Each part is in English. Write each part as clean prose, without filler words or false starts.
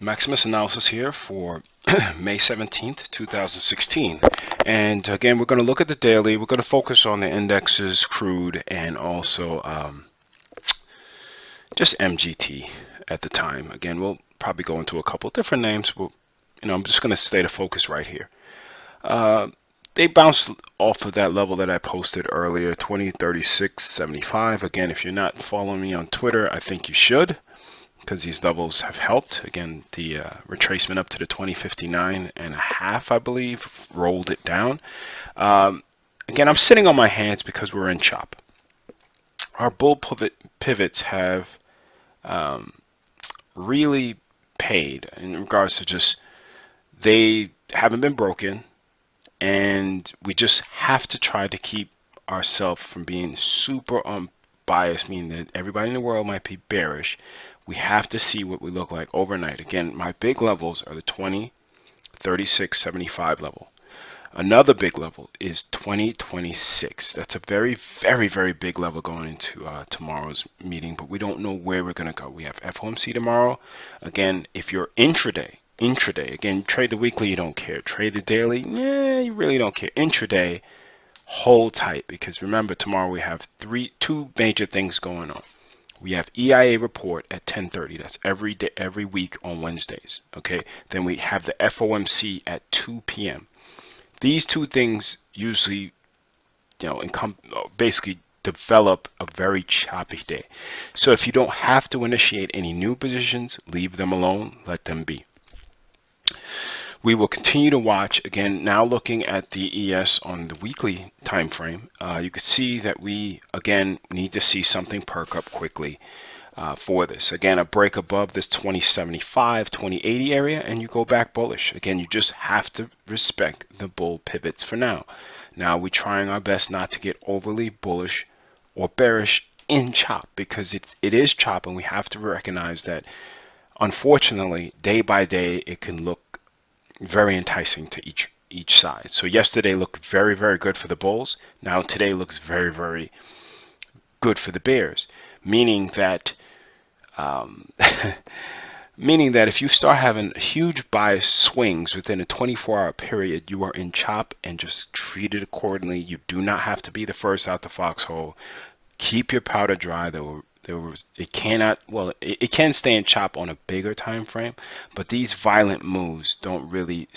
Maximus Analysis here for May 17th, 2016. And again, we're going to look at the daily. We're going to focus on the indexes, crude, and also just MGT at the time. Again, we'll probably go into a couple different names, but I'm just going to stay the focus right here. They bounced off of that level that I posted earlier, 2036.75. Again, if you're not following me on Twitter, I think you should, because these levels have helped. Again, the retracement up to the 2059.5, I believe, rolled it down. Again, I'm sitting on my hands because we're in chop. Our bull pivots have really paid in regards to just they haven't been broken, and we just have to try to keep ourselves from being super unbiased, meaning that everybody in the world might be bearish. We have to see what we look like overnight. Again, my big levels are the 20, 36, 75 level. Another big level is 2026. That's a very, very, very big level going into tomorrow's meeting, but we don't know where we're going to go. We have FOMC tomorrow. Again, if you're intraday, again, trade the weekly, you don't care. Trade the daily, you really don't care. Intraday, hold tight, because remember, tomorrow we have two major things going on. We have EIA report at 10:30. That's every day, every week on Wednesdays. Okay. Then we have the FOMC at 2 p.m. These two things usually, basically develop a very choppy day. So if you don't have to initiate any new positions, leave them alone. Let them be. We will continue to watch. Again, now looking at the ES on the weekly time frame, you can see that we again need to see something perk up quickly for this. Again, a break above this 2075, 2080 area, and you go back bullish. Again, you just have to respect the bull pivots for now. Now we're trying our best not to get overly bullish or bearish in chop, because it is chop, and we have to recognize that unfortunately day by day it can look very enticing to each side. So yesterday looked very, very good for the bulls. Now today looks very, very good for the bears, meaning that if you start having huge bias swings within a 24-hour period, you are in chop, and just treat it accordingly. You do not have to be the first out the foxhole. Keep your powder dry. It can stay in chop on a bigger time frame, but these violent moves don't really,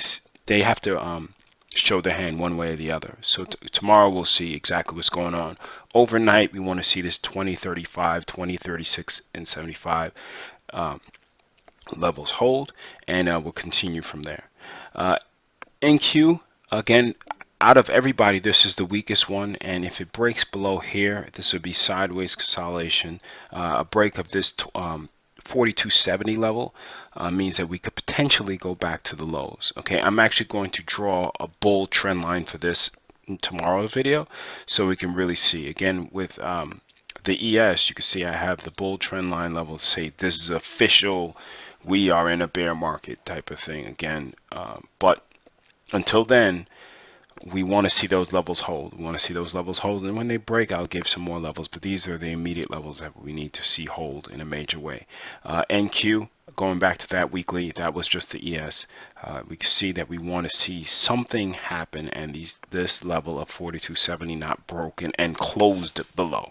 they have to show the hand one way or the other. So tomorrow we'll see exactly what's going on. Overnight, we want to see this 2035, 2036, and 75 levels hold, and we'll continue from there. NQ, again, out of everybody, this is the weakest one, and if it breaks below here, this would be sideways consolidation. A break of this 4270 level means that we could potentially go back to the lows. Okay, I'm actually going to draw a bull trend line for this in tomorrow's video, so we can really see. Again, with the ES, you can see I have the bull trend line level to say this is official. We are in a bear market type of thing again, but until then, we want to see those levels hold. We want to see those levels hold, and when they break, I'll give some more levels, but these are the immediate levels that we need to see hold in a major way. NQ, going back to that weekly, that was just the ES. We can see that we want to see something happen, and this level of 4270 not broken and closed below.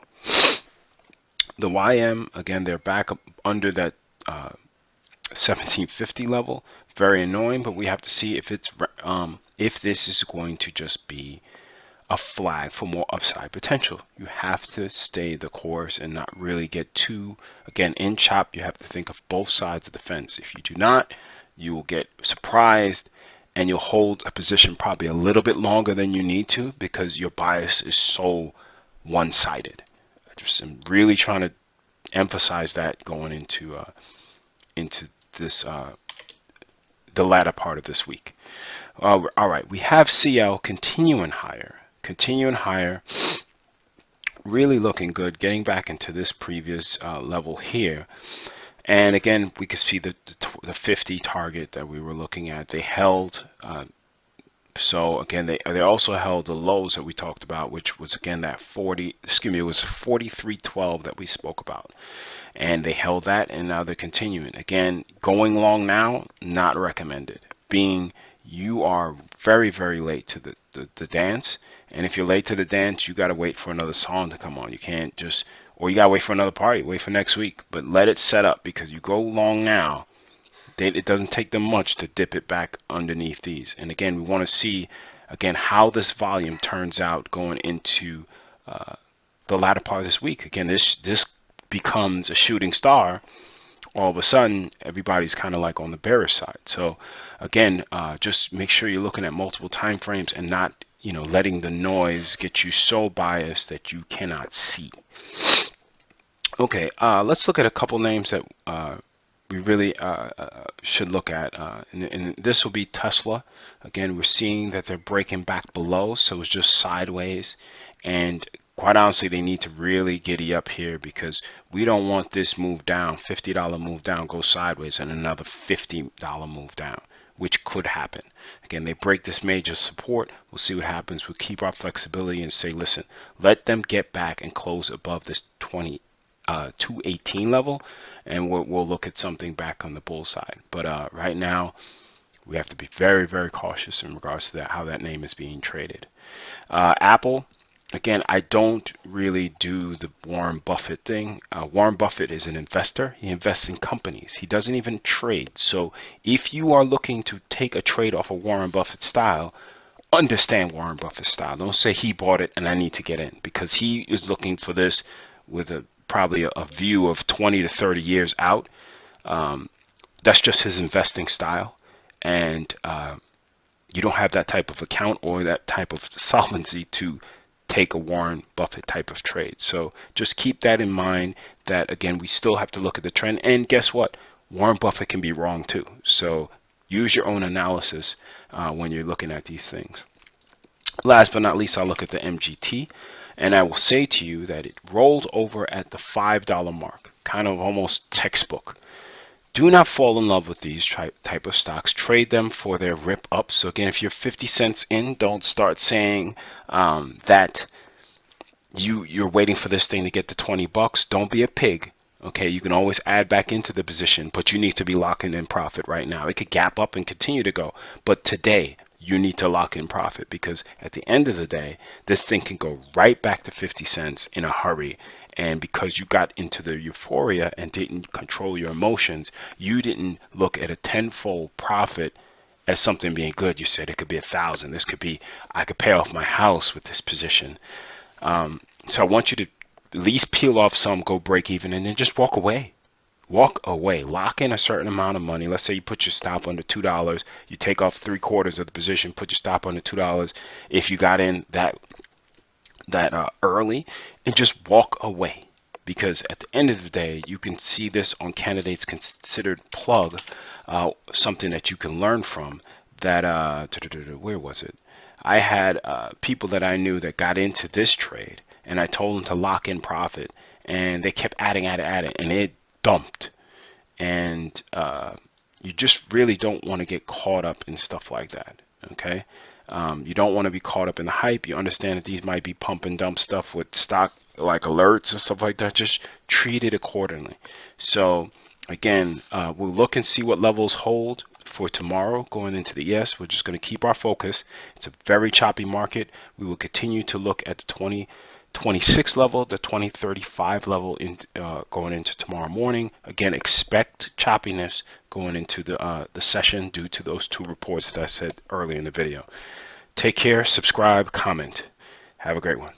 The YM, again, they're back up under that 1750 level. Very annoying, but we have to see if it's if this is going to just be a flag for more upside potential. You have to stay the course and not really get too, again, in chop. You have to think of both sides of the fence. If you do not, you will get surprised, and you'll hold a position probably a little bit longer than you need to, because your bias is so one-sided. I just am really trying to emphasize that going into this the latter part of this week. All right, we have CL continuing higher, really looking good, getting back into this previous level here. And again, we can see the 50 target that we were looking at. They held So again, they also held the lows that we talked about, which was again that 40, excuse me, it was 43.12 that we spoke about, and they held that, and now they're continuing. Again, going long now, not recommended. Being you are very, very late to the dance, and if you're late to the dance, you got to wait for another song to come on. You can't just, or you got to wait for another party, wait for next week, but let it set up, because you go long now, it doesn't take them much to dip it back underneath these. And again, we want to see again how this volume turns out going into the latter part of this week. Again, this becomes a shooting star. All of a sudden, everybody's kind of like on the bearish side. So again, just make sure you're looking at multiple time frames and not, you know, letting the noise get you so biased that you cannot see. Okay, let's look at a couple names that we really should look at, and this will be Tesla. Again, we're seeing that they're breaking back below, so it's just sideways, and quite honestly, they need to really giddy up here, because we don't want this move down, $50 move down, go sideways, and another $50 move down, which could happen. Again, they break this major support, we'll see what happens. We'll keep our flexibility and say, listen, let them get back and close above this 218 level, and we'll look at something back on the bull side. But right now, we have to be very, very cautious in regards to that, how that name is being traded. Apple, again, I don't really do the Warren Buffett thing. Warren Buffett is an investor. He invests in companies. He doesn't even trade. So if you are looking to take a trade off of Warren Buffett style, understand Warren Buffett style. Don't say he bought it and I need to get in, because he is looking for this with probably a view of 20 to 30 years out. That's just his investing style, and you don't have that type of account or that type of solvency to take a Warren Buffett type of trade. So just keep that in mind, that again, we still have to look at the trend, and guess what, Warren Buffett can be wrong too. So use your own analysis when you're looking at these things. Last but not least, I'll look at the MGT. And I will say to you that it rolled over at the $5 mark, kind of almost textbook. Do not fall in love with these type of stocks. Trade them for their rip up. So again, if you're 50 cents in, don't start saying that you're waiting for this thing to get to 20 bucks. Don't be a pig. Okay, you can always add back into the position, but you need to be locking in profit right now. It could gap up and continue to go, but today you need to lock in profit, because at the end of the day, this thing can go right back to 50 cents in a hurry. And because you got into the euphoria and didn't control your emotions, you didn't look at a tenfold profit as something being good. You said it could be 1,000. This could be, I could pay off my house with this position. So I want you to at least peel off some, go break even, and then just walk away. Walk away. Lock in a certain amount of money. Let's say you put your stop under $2. You take off 3/4 of the position, put your stop under $2. If you got in that early, and just walk away. Because at the end of the day, you can see this on candidates considered plug, something that you can learn from. That where was it? I had people that I knew that got into this trade, and I told them to lock in profit, and they kept adding, and it dumped. And you just really don't want to get caught up in stuff like that. Okay, you don't want to be caught up in the hype. You understand that these might be pump and dump stuff with stock like alerts and stuff like that. Just treat it accordingly. So again, we'll look and see what levels hold for tomorrow going into the ES. We're just going to keep our focus. It's a very choppy market. We will continue to look at the 2026 level, the 2035 level going into tomorrow morning. Again, expect choppiness going into the session due to those two reports that I said earlier in the video. Take care, subscribe, comment. Have a great one.